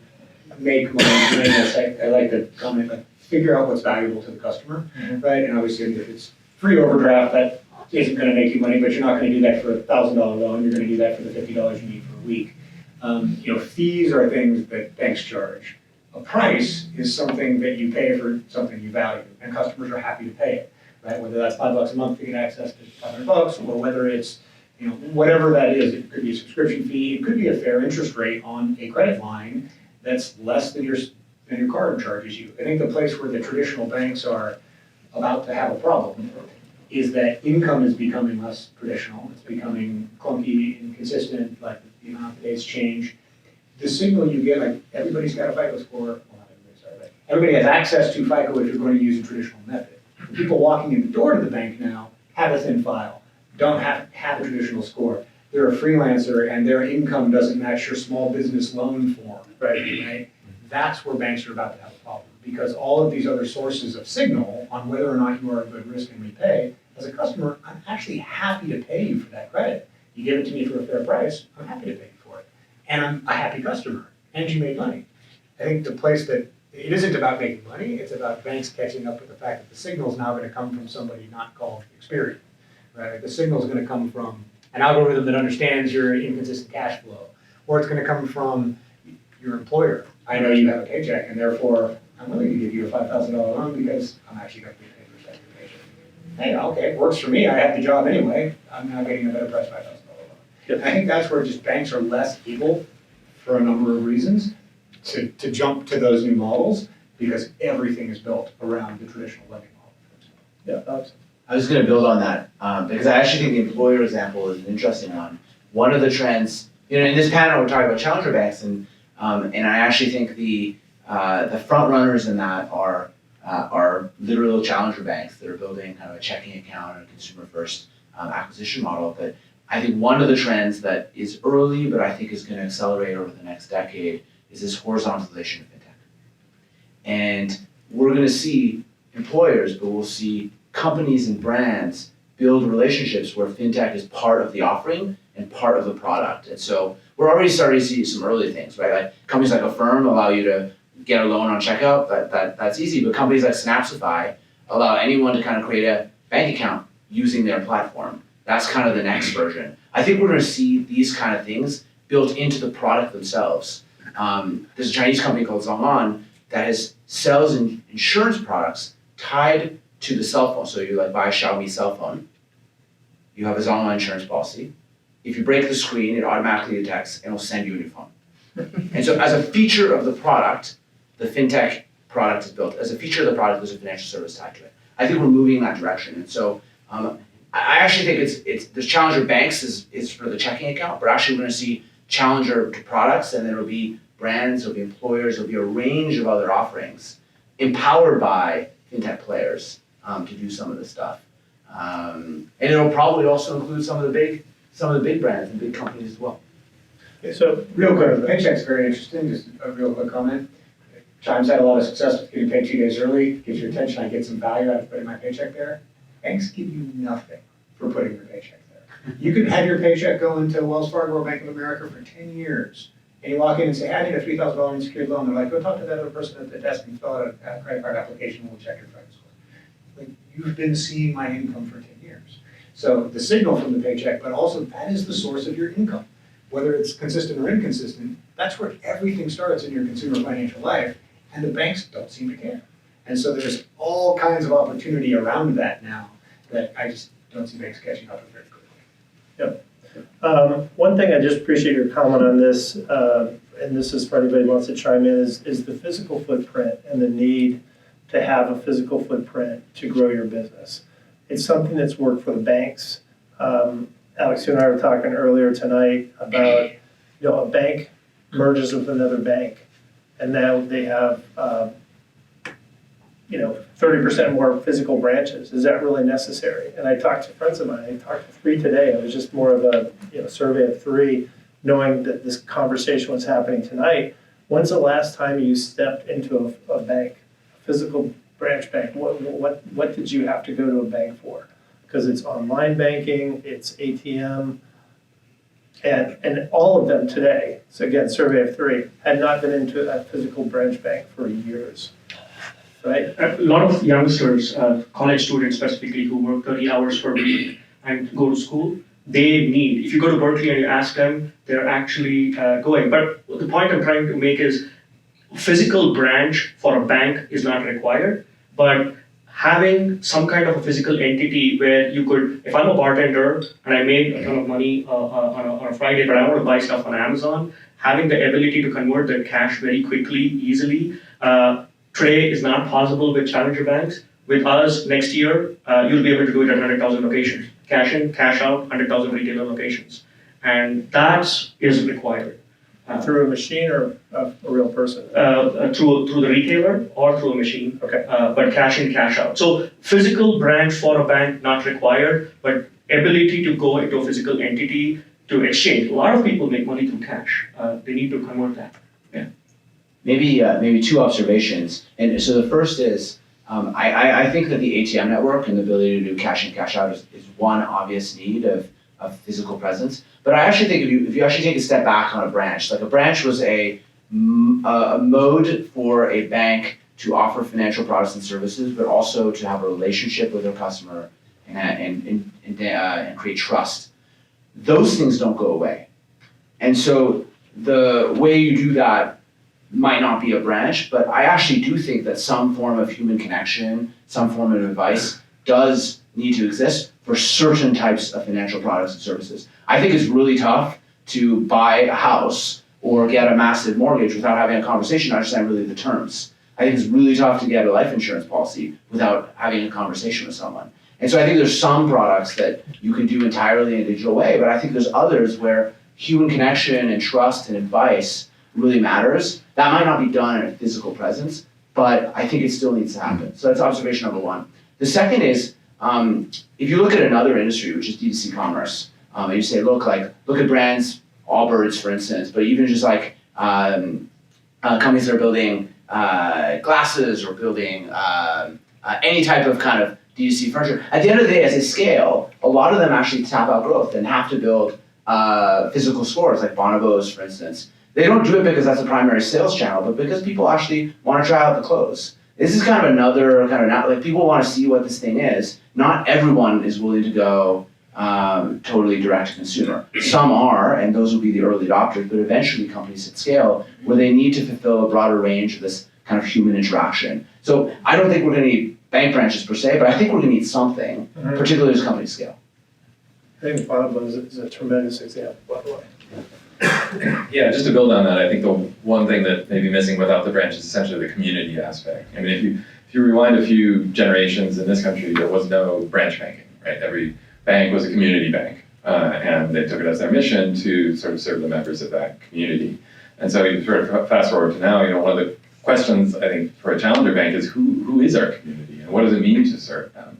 make money doing this, I like the comment, like, figure out what's valuable to the customer, right? And obviously, if it's free overdraft, that isn't gonna make you money, but you're not gonna do that for a $1,000 loan, you're gonna do that for the $50 you need for a week. Fees are things that banks charge. A price is something that you pay for something you value, and customers are happy to pay it, right? Whether that's $5 a month to get access to $500, or whether it's, whatever that is, it could be a subscription fee, it could be a fair interest rate on a credit line that's less than your card charges you. I think the place where the traditional banks are about to have a problem is that income is becoming less traditional, it's becoming clunky, inconsistent, like the amount of days change. The signal you get, like, everybody's got a FICO score, well, not everybody, sorry, but everybody has access to FICO if you're going to use a traditional method. The people walking in the door to the bank now have a thin file, don't have a traditional score. They're a freelancer and their income doesn't match your small business loan form, right? That's where banks are about to have a problem, because all of these other sources of signal on whether or not you are a good risk and repay, as a customer, I'm actually happy to pay you for that credit. You give it to me for a fair price, I'm happy to pay you for it. And I'm a happy customer, and you made money. I think the place that, it isn't about making money, it's about banks catching up with the fact that the signal is now gonna come from somebody not called Experian, right? The signal is gonna come from an algorithm that understands your inconsistent cash flow, or it's gonna come from your employer. I know you have a paycheck, and therefore, I'm willing to give you a $5,000 loan because I'm actually gonna be paid for a second paycheck. Hey, okay, works for me, I have the job anyway, I'm now getting a better price $5,000 loan. Yep. I think that's where just banks are less able, for a number of reasons, to jump to those new models, because everything is built around the traditional lending model. Yeah, Alex? I was going to build on that because I actually think the employer example is an interesting one. One of the trends, in this panel we're talking about challenger banks, and I actually think the front runners in that are literal challenger banks that are building kind of a checking account and a consumer first acquisition model. But I think one of the trends that is early, but I think is going to accelerate over the next decade, is this horizontalization of fintech. And we're going to see employers, but we'll see companies and brands build relationships where fintech is part of the offering and part of the product. And so we're already starting to see some early things, right? Like companies like Affirm allow you to get a loan on checkout, that's easy, but companies like Snapsify allow anyone to kind of create a bank account using their platform. That's kind of the next version. I think we're going to see these kind of things built into the product themselves. There's a Chinese company called Zhongan that sells insurance products tied to the cell phone. So you buy a Xiaomi cell phone, you have a Zhongan insurance policy. If you break the screen, it automatically detects and will send you a new phone. And so as a feature of the product, the fintech product is built. As a feature of the product, there's a financial service tied to it. I think we're moving in that direction. And so I actually think it's the challenger banks is for the checking account, but actually we're going to see challenger to products, and then it'll be brands, it'll be employers, it'll be a range of other offerings empowered by fintech players to do some of this stuff. And it'll probably also include some of the big brands and big companies as well. Okay, so Real quick, the paycheck's very interesting, just a real quick comment. Chime's had a lot of success with getting paid 2 days early, gives you attention, I get some value out of putting my paycheck there. Banks give you nothing for putting your paycheck there. You could have your paycheck go into Wells Fargo or Bank of America for 10 years. And you walk in and say, I need a $3,000 unsecured loan. They're like, go talk to that other person at the desk and fill out a credit card application and we'll check your credit score. Like, you've been seeing my income for 10 years. So the signal from the paycheck, but also that is the source of your income. Whether it's consistent or inconsistent, that's where everything starts in your consumer financial life. and the banks don't seem to care. And so there's all kinds of opportunity around that now that I just don't see banks catching up with very quickly. One thing I just appreciate your comment on this, and this is for anybody who wants to chime in, is the physical footprint and the need to have a physical footprint to grow your business. It's something that's worked for the banks. Alex, you and I were talking earlier tonight about, a bank merges with another bank, and now they have, 30% more physical branches. Is that really necessary? And I talked to friends of mine. I talked to 3 today. It was just more of a survey of 3, knowing that this conversation was happening tonight. When's the last time you stepped into a bank, a physical branch bank? What did you have to go to a bank for? Because it's online banking, it's ATM, and all of them today, so again, survey of 3, had not been into a physical branch bank for years, right? A lot of youngsters, college students specifically, who work 30 hours per week and go to school, they need, if you go to Berkeley and you ask them, they're actually going. But the point I'm trying to make is physical branch for a bank is not required, but having some kind of a physical entity where you could, if I'm a bartender and I made a ton of money on a Friday, but I want to buy stuff on Amazon, having the ability to convert that cash very quickly, easily, today is not possible with challenger banks. With us, next year, you'll be able to do it at 100,000 locations. Cash in, cash out, 100,000 retailer locations. And that is required. Through a machine or a real person? Through the retailer or through a machine. Okay. But cash in, cash out. So physical branch for a bank, not required, but ability to go into a physical entity to exchange. A lot of people make money through cash. They need to convert that. Yeah. Maybe 2 observations. And so the first is, I think that the ATM network and the ability to do cash in, cash out is one obvious need of physical presence. But I actually think if you actually take a step back on a branch, like a branch was a mode for a bank to offer financial products and services, but also to have a relationship with their customer and create trust. Those things don't go away. And so the way you do that might not be a branch, but I actually do think that some form of human connection, some form of advice does need to exist for certain types of financial products and services. I think it's really tough to buy a house or get a massive mortgage without having a conversation to understand really the terms. I think it's really tough to get a life insurance policy without having a conversation with someone. And so I think there's some products that you can do entirely in a digital way, but I think there's others where human connection and trust and advice really matters. That might not be done in a physical presence, but I think it still needs to happen. So that's observation number 1. The second is, if you look at another industry, which is D2C commerce, and you say, look at brands, Allbirds, for instance, but even just like companies that are building glasses or building any type of kind of D2C furniture. At the end of the day, as they scale, a lot of them actually tap out growth and have to build physical stores, like Bonobos, for instance. They don't do it because that's a primary sales channel, but because people actually want to try out the clothes. This is kind of another like people want to see what this thing is. Not everyone is willing to go totally direct to consumer. Some are, and those will be the early adopters, but eventually companies at scale where they need to fulfill a broader range of this kind of human interaction. So I don't think we're going to need bank branches per se, but I think we're going to need something, particularly as companies scale. I think Bonobos is a tremendous example, by the way. Yeah, just to build on that, I think the one thing that may be missing without the branch is essentially the community aspect. I mean, if you rewind a few generations in this country, there was no branch banking, right? Every bank was a community bank, and they took it as their mission to sort of serve the members of that community. And so you sort of fast forward to now, one of the questions I think for a challenger bank is who is our community and what does it mean to serve them?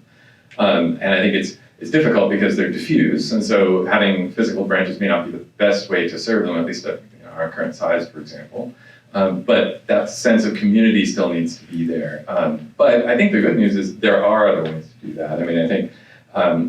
And I think it's difficult because they're diffuse, and so having physical branches may not be the best way to serve them, at least at our current size, for example. But that sense of community still needs to be there. But I think the good news is there are other ways to do that. I mean, I think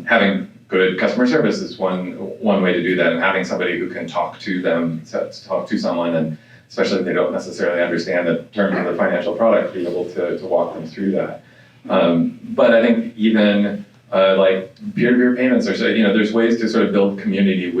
having good customer service is one way to do that, and having somebody who can talk to them, talk to someone, and especially if they don't necessarily understand the terms of the financial product, be able to walk them through that. But I think even like peer-to-peer payments, there's ways to sort of build community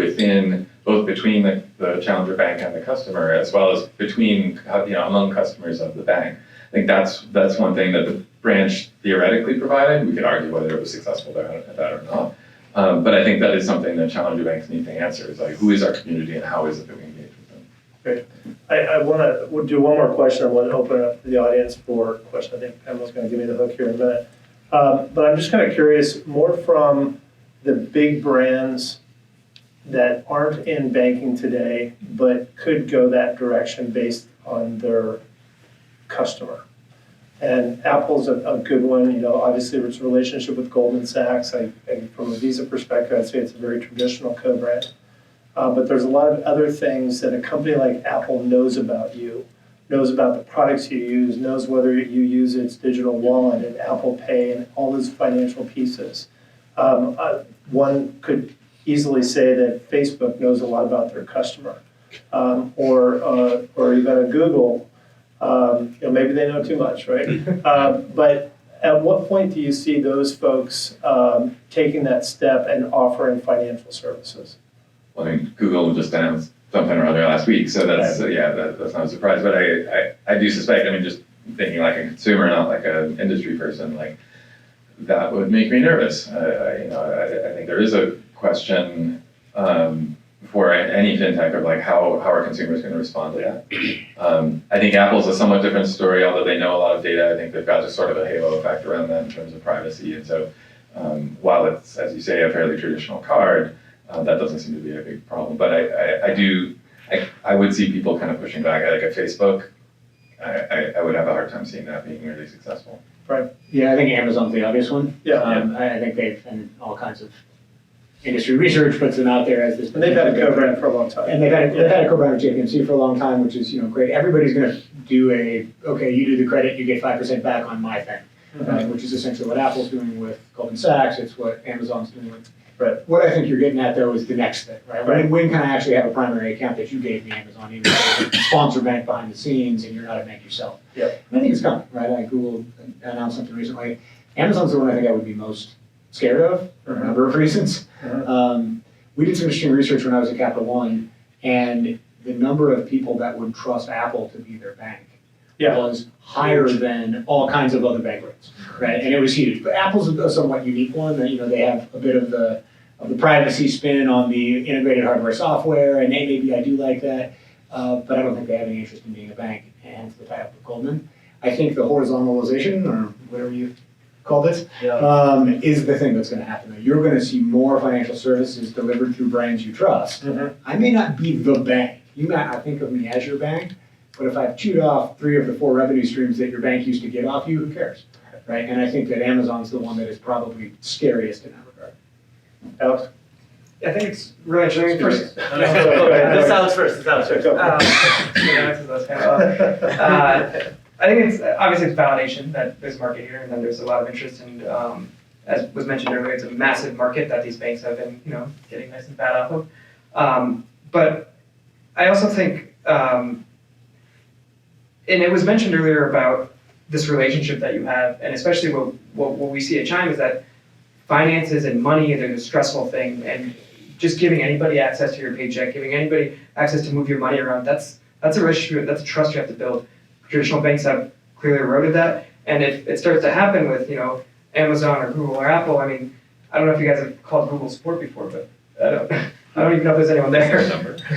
both between the challenger bank and the customer, as well as between among customers of the bank. think that's one thing that the branch theoretically provided. We could argue whether it was successful at that or not. But I think that is something that challenger banks need to answer, is like, who is our community and how is it that we engage with them? Great. I want to do one more question. I want to open it up to the audience for questions. I think Emma's going to give me the hook here in a minute. But I'm just kind of curious, more from the big brands that aren't in banking today, but could go that direction based on their customer. And Apple's a good one. You know, obviously it's a relationship with Goldman Sachs. And from a Visa perspective, I'd say it's a very traditional co-brand. But there's a lot of other things that a company like Apple knows about you, knows about the products you use, knows whether you use its digital wallet and Apple Pay and all those financial pieces. One could easily say that Facebook knows a lot about their customer, or even a Google. Maybe they know too much, right? But at what point do you see those folks taking that step and offering financial services? Well, I mean, Google just announced something or other last week, so that's that's not a surprise. But I do suspect, I mean, just thinking like a consumer, not like an industry person, like that would make me nervous. I think there is a question for any fintech of like how are consumers going to respond to that. I think Apple's a somewhat different story, although they know a lot of data. I think they've got just sort of a halo effect around that in terms of privacy. And so while it's, as you say, a fairly traditional card, that doesn't seem to be a big problem. But I would see people kind of pushing back. Like at Facebook, I would have a hard time seeing that being really successful. Right. Yeah, I think Amazon's the obvious one. Yeah. I think they've, and all kinds of industry research puts them out there as this. And they've had a co-brand for a long time. And they've had a co-brand with JPMC for a long time, which is great. Everybody's going to do okay, you do the credit, you get 5% back on my thing, which is essentially what Apple's doing with Goldman Sachs. It's what Amazon's doing with. Right. What I think you're getting at though is the next thing, right? When can I actually have a primary account that you gave me, Amazon, even though it's a sponsor bank behind the scenes and you're not a bank yourself? Yeah. And I think it's coming, right? Like Google announced something recently. Amazon's the one I think I would be most scared of for a number of reasons. We did some interesting research when I was at Capital One, and the number of people that would trust Apple to be their bank was higher than all kinds of other bank rates, right? And it was huge. But Apple's a somewhat unique one. That they have a bit of the privacy spin on the integrated hardware software, and maybe I do like that, but I don't think they have any interest in being a bank, and hence the tie-up with Goldman. I think the horizontalization, or whatever you called it, is the thing that's going to happen. You're going to see more financial services delivered through brands you trust. I may not be the bank. You might not think of me as your bank, but if I've chewed off 3 of the 4 revenue streams that your bank used to get off you, who cares, right? And I think that Amazon's the one that is probably scariest in that regard. Alex? I think it's really interesting. First, This Alex first. I think it's obviously it's validation that there's a market here, and then there's a lot of interest, and as was mentioned earlier, it's a massive market that these banks have been, getting nice and fat off of. But I also think, and it was mentioned earlier about this relationship that you have, and especially what we see at Chime is that finances and money is a stressful thing, and just giving anybody access to your paycheck, giving anybody access to move your money around, that's a relationship, that's a trust you have to build. Traditional banks have clearly eroded that, and if it starts to happen with Amazon or Google or Apple, I mean, I don't know if you guys have called Google support before, but I don't even know if there's anyone there.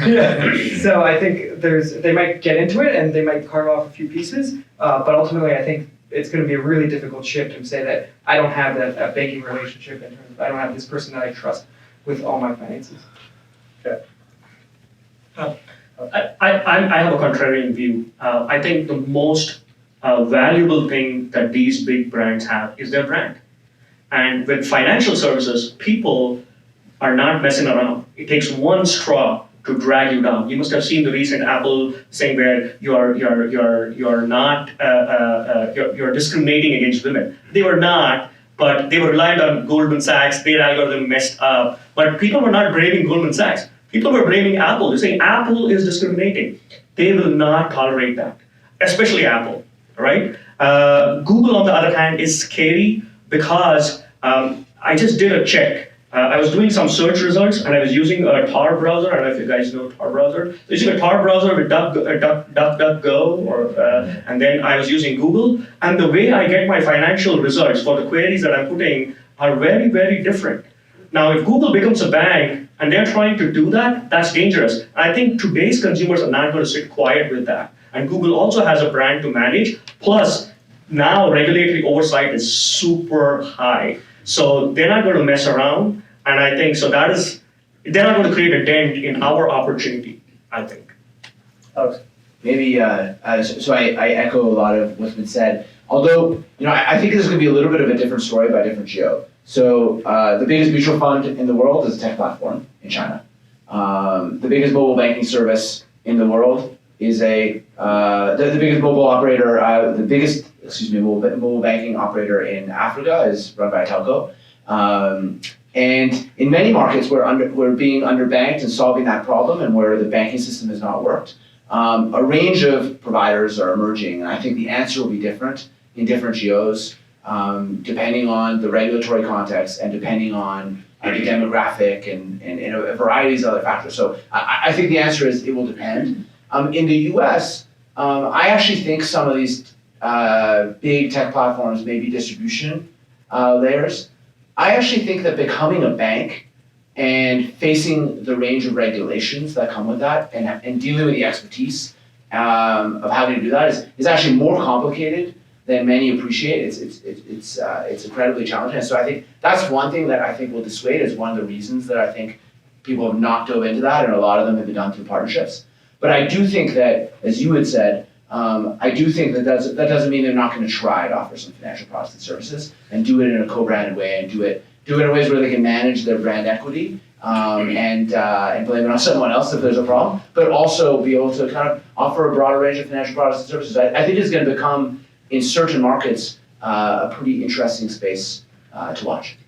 Yeah. So I think they might get into it and they might carve off a few pieces, but ultimately I think it's going to be a really difficult shift to say that I don't have that banking relationship in terms of I don't have this person that I trust with all my finances. Okay. I have a contrarian view. I think the most valuable thing that these big brands have is their brand. And with financial services, people are not messing around. It takes one straw to drag you down. You must have seen the recent Apple thing where you're discriminating against women. They were not, but they were reliant on Goldman Sachs. Their algorithm messed up. But people were not blaming Goldman Sachs. People were blaming Apple. They're saying Apple is discriminating. They will not tolerate that, especially Apple, right? Google, on the other hand, is scary because I just did a check. I was doing some search results and I was using a Tor browser. I don't know if you guys know Tor browser. So using a Tor browser with DuckDuckGo, and then I was using Google. And the way I get my financial results for the queries that I'm putting are very, very different. Now, if Google becomes a bank and they're trying to do that, that's dangerous. I think today's consumers are not going to sit quiet with that. And Google also has a brand to manage. Plus, now regulatory oversight is super high. So they're not going to mess around. And I think so that is, they're not going to create a dent in our opportunity, I think. Maybe, so I echo a lot of what's been said. Although, I think this is going to be a little bit of a different story by different geo. So the biggest mutual fund in the world is a tech platform in China. The biggest mobile banking service in the world is the biggest mobile operator, mobile banking operator in Africa is run by a telco. And in many markets, we're being underbanked and solving that problem, and where the banking system has not worked. A range of providers are emerging, and I think the answer will be different in different geos, depending on the regulatory context and depending on the demographic and a variety of other factors. So I think the answer is it will depend. In the US, I actually think some of these big tech platforms may be distribution layers. I actually think that becoming a bank and facing the range of regulations that come with that and dealing with the expertise of how to do that is actually more complicated than many appreciate. It's incredibly challenging. And so I think that's one thing that I think will dissuade, is one of the reasons that I think people have not dove into that, and a lot of them have been done through partnerships. But I do think that, as you had said, I do think that doesn't mean they're not going to try to offer some financial products and services and do it in a co-branded way and do it in ways where they can manage their brand equity and blame it on someone else if there's a problem, but also be able to kind of offer a broader range of financial products and services. I think it's going to become, in certain markets, a pretty interesting space to watch.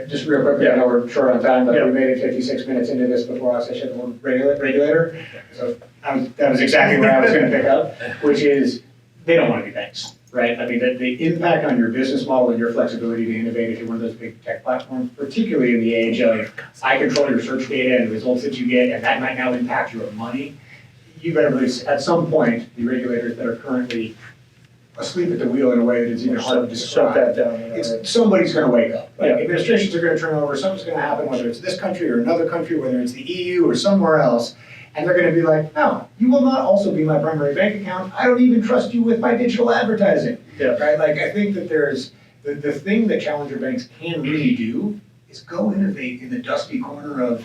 Just real quickly, I know we're short on time, but we made it 56 minutes into this before I said the word regulator. So that was exactly where I was going to pick up, which is they don't want to be banks, right? I mean, the impact on your business model and your flexibility to innovate if you're one of those big tech platforms, particularly in the age of I control your search data and the results that you get, and that might now impact your money. You better really, at some point, the regulators that are currently asleep at the wheel in a way that is even hard to describe. Shut that down. Somebody's going to wake up. Right? Administrations are going to turn over. Something's going to happen, whether it's this country or another country, whether it's the EU or somewhere else. And they're going to be like, no, you will not also be my primary bank account. I don't even trust you with my digital advertising. Yeah. Right? Like, I think that there's the thing that challenger banks can really do is go innovate in the dusty corner of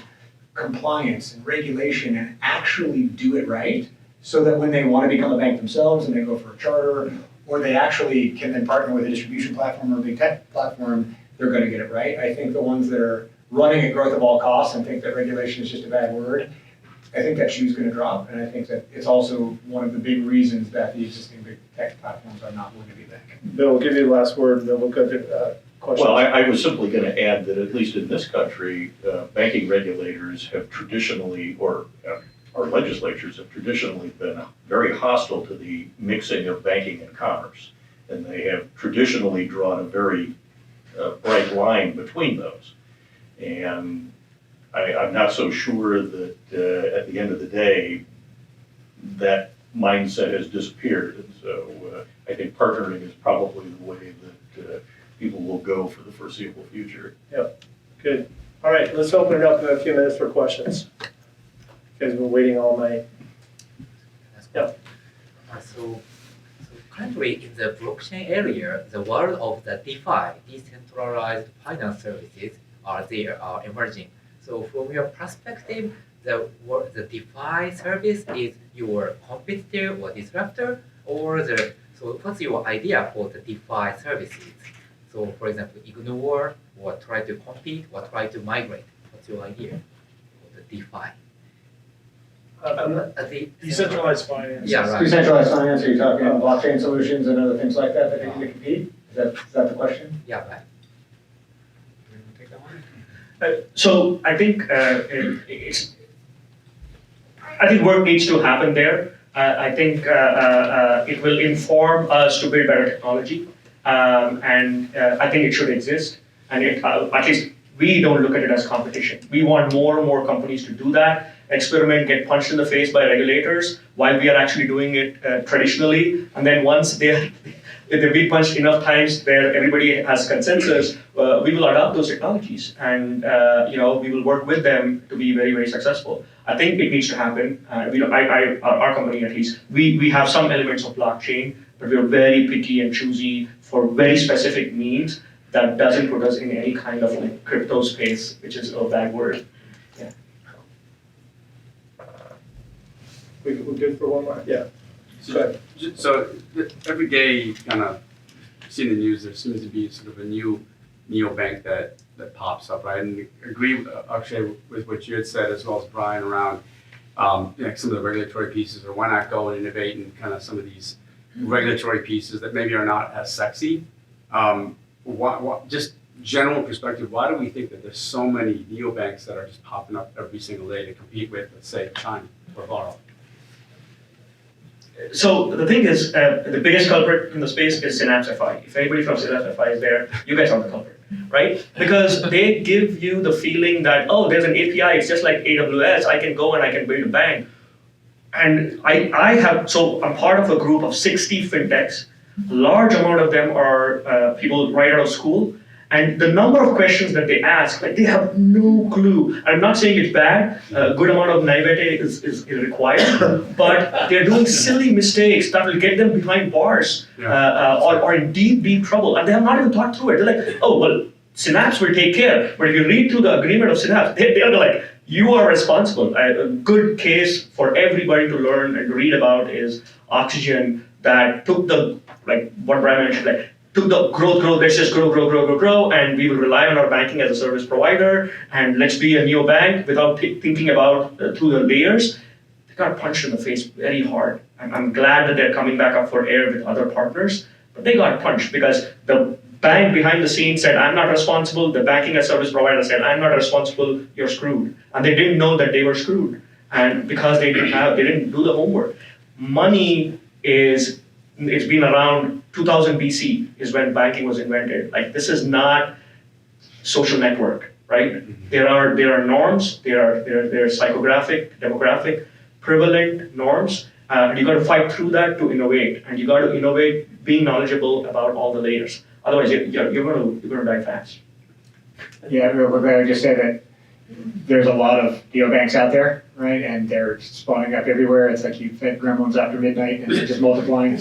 compliance and regulation and actually do it right, so that when they want to become a bank themselves and they go for a charter, or they actually can then partner with a distribution platform or a big tech platform, they're going to get it right. I think the ones that are running at growth at all costs and think that regulation is just a bad word, I think that shoe's going to drop. And I think that it's also one of the big reasons that the existing big tech platforms are not going to be back. Bill, we'll give you the last word, and then we'll go to questions. Well, I was simply going to add that at least in this country, banking regulators have traditionally, or our legislatures have traditionally been very hostile to the mixing of banking and commerce. And they have traditionally drawn a very bright line between those. And I'm not so sure that at the end of the day, that mindset has disappeared. And so I think partnering is probably the way that people will go for the foreseeable future. Yep, good. All right, let's open it up in a few minutes for questions. You guys have been waiting all night. Yeah. So currently in the blockchain area, the world of the DeFi, decentralized finance services, are emerging. So from your perspective, the DeFi service is your competitor or disruptor, or so what's your idea for the DeFi services? So for example, ignore or try to compete or try to migrate. What's your idea for the DeFi? Decentralized finance. Yeah, right. Decentralized finance, are you talking about blockchain solutions and other things like that need to compete? Is that the question? Yeah, right. So I think work needs to happen there. I think it will inform us to build better technology, and I think it should exist. And at least we don't look at it as competition. We want more and more companies to do that, experiment, get punched in the face by regulators while we are actually doing it traditionally. And then once they've been punched enough times where everybody has consensus, we will adopt those technologies, and we will work with them to be very, very successful. I think it needs to happen. Our company at least, we have some elements of blockchain, but we're very picky and choosy for very specific needs. That doesn't put us in any kind of like crypto space, which is a bad word. Yeah. We good for one more? Yeah. So every day you kind of see in the news, there seems to be sort of a new neobank that pops up, right? And agree, Akshay, with what you had said, as well as Brian, around some of the regulatory pieces, or why not go and innovate in kind of some of these regulatory pieces that maybe are not as sexy. Just general perspective, why do we think that there's so many neobanks that are just popping up every single day to compete with, let's say, Chime or Lazarow? So the thing is, the biggest culprit in the space is SynapseFI. If anybody from SynapseFI is there, you guys are the culprit, right? Because they give you the feeling that, oh, there's an API, it's just like AWS, I can go and I can build a bank. And I'm part of a group of 60 FinTechs. A large amount of them are people right out of school. And the number of questions that they ask, like they have no clue. I'm not saying it's bad. A good amount of naivete is required, but they're doing silly mistakes that will get them behind bars or in deep trouble. And they have not even thought through it. They're like, oh, well, Synapse will take care. But if you read through the agreement of Synapse, they're like, you are responsible. A good case for everybody to learn and read about is Oxygen, that took what Brian mentioned, took the growth, let's just grow, and we will rely on our banking as a service provider, and let's be a neobank without thinking about through the layers. They got punched in the face very hard. I'm glad that they're coming back up for air with other partners, but they got punched because the bank behind the scenes said, I'm not responsible. The banking as service provider said, I'm not responsible, you're screwed. And they didn't know that they were screwed. And because they didn't do the homework. Money it's been around 2000 BC is when banking was invented. Like, this is not social network, right? Mm-hmm. There are norms, there are psychographic, demographic, prevalent norms. You got to fight through that to innovate, and you got to innovate being knowledgeable about all the layers. Otherwise, you're going to die fast. Yeah, real quickly, I would just say that there's a lot of neobanks out there, right? And they're spawning up everywhere. It's like you fed gremlins after midnight, and they're just multiplying.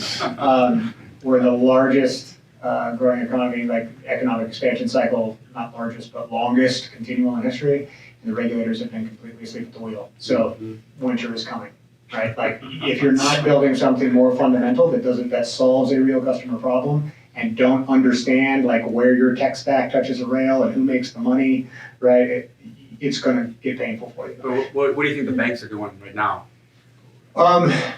We're the largest growing economy, like economic expansion cycle, not largest, but longest continual in history. And the regulators have been completely asleep at the wheel. So winter is coming, right? Like, if you're not building something more fundamental that solves a real customer problem, and don't understand like where your tech stack touches a rail and who makes the money, right? It's going to get painful for you. So what do you think the banks are doing right now?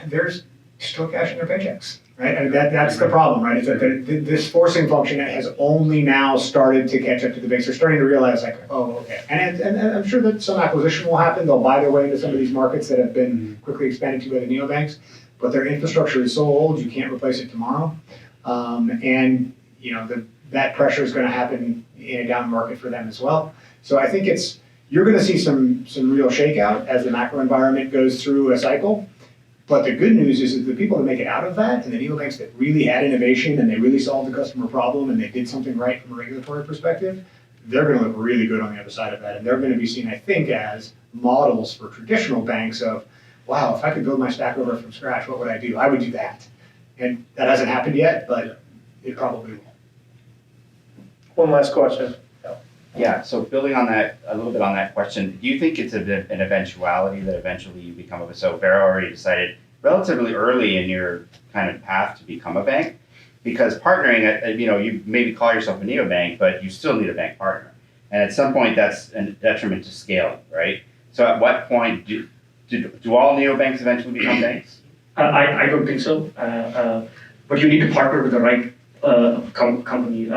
They're still cashing their paychecks, right? And that's the problem, right? It's that this forcing function has only now started to catch up to the banks. They're starting to realize, like, oh, okay. And I'm sure that some acquisition will happen. They'll buy their way into some of these markets that have been quickly expanded to by the neobanks. But their infrastructure is so old, you can't replace it tomorrow. And that pressure is going to happen in a down market for them as well. So I think you're going to see some real shakeout as the macro environment goes through a cycle. But the good news is that the people that make it out of that, and the neobanks that really had innovation and they really solved the customer problem and they did something right from a regulatory perspective, they're going to look really good on the other side of that. And they're going to be seen, I think, as models for traditional banks of, wow, if I could build my stack over from scratch, what would I do? I would do that. And that hasn't happened yet, but it probably will. One last question. Yeah, so building on that, a little bit on that question, do you think it's an eventuality that eventually you become so Varo already decided relatively early in your kind of path to become a bank? Because partnering, you maybe call yourself a neobank, but you still need a bank partner. And at some point, that's a detriment to scaling, right? So at what point do all neobanks eventually become banks? I don't think so. But you need to partner with the right company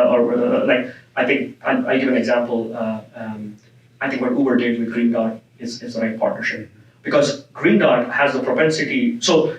I think I give an example. I think what Uber did with Green Dot is the right partnership, because Green Dot has the propensity. So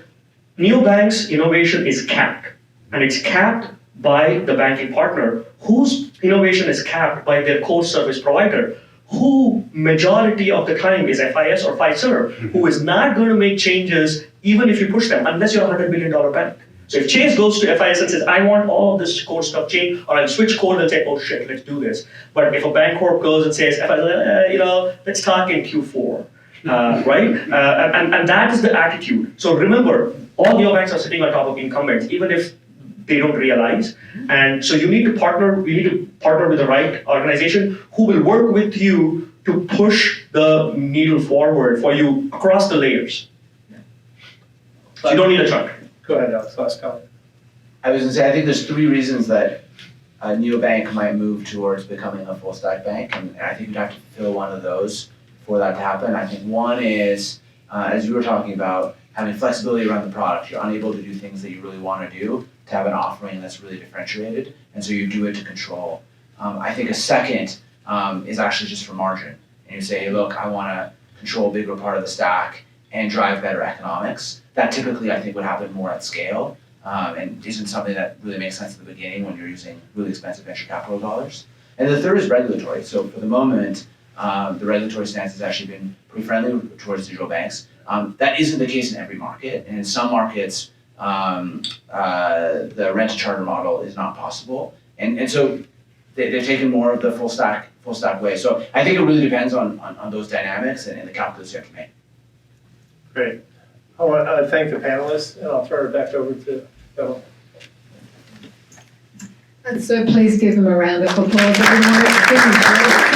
neobanks innovation is capped, and it's capped by the banking partner whose innovation is capped by their core service provider, who majority of the time is FIS or Fiserv, who is not going to make changes even if you push them, unless you're a $100 billion bank. So if Chase goes to FIS and says, I want all of this core stuff changed, or I'll switch code, they'll say, oh shit, let's do this. But if a bank corp goes and says, FIS, let's talk in Q4, right? And that is the attitude. So remember, all neobanks are sitting on top of incumbents, even if they don't realize. And so you need to partner with the right organization who will work with you to push the needle forward for you across the layers. So you don't need a chunk. Go ahead, Alex, last comment. I was gonna say, I think there's 3 reasons that a neobank might move towards becoming a full stack bank, and I think you'd have to fulfill one of those for that to happen. I think one is, as you were talking about, having flexibility around the product. You're unable to do things that you really want to do, to have an offering that's really differentiated, and so you do it to control. I think a second is actually just for margin. And you say, hey, look, I want to control a bigger part of the stack and drive better economics. That typically, I think, would happen more at scale, and isn't something that really makes sense at the beginning when you're using really expensive venture capital dollars. And the third is regulatory. So for the moment, the regulatory stance has actually been pretty friendly towards digital banks. That isn't the case in every market, and in some markets, the rent-to-charter model is not possible, and so they've taken more of the full stack way. So I think it really depends on those dynamics and the calculus you have to make. Great. I want to thank the panelists, and I'll turn it back over to Ellen. And so please give them a round of applause, everyone.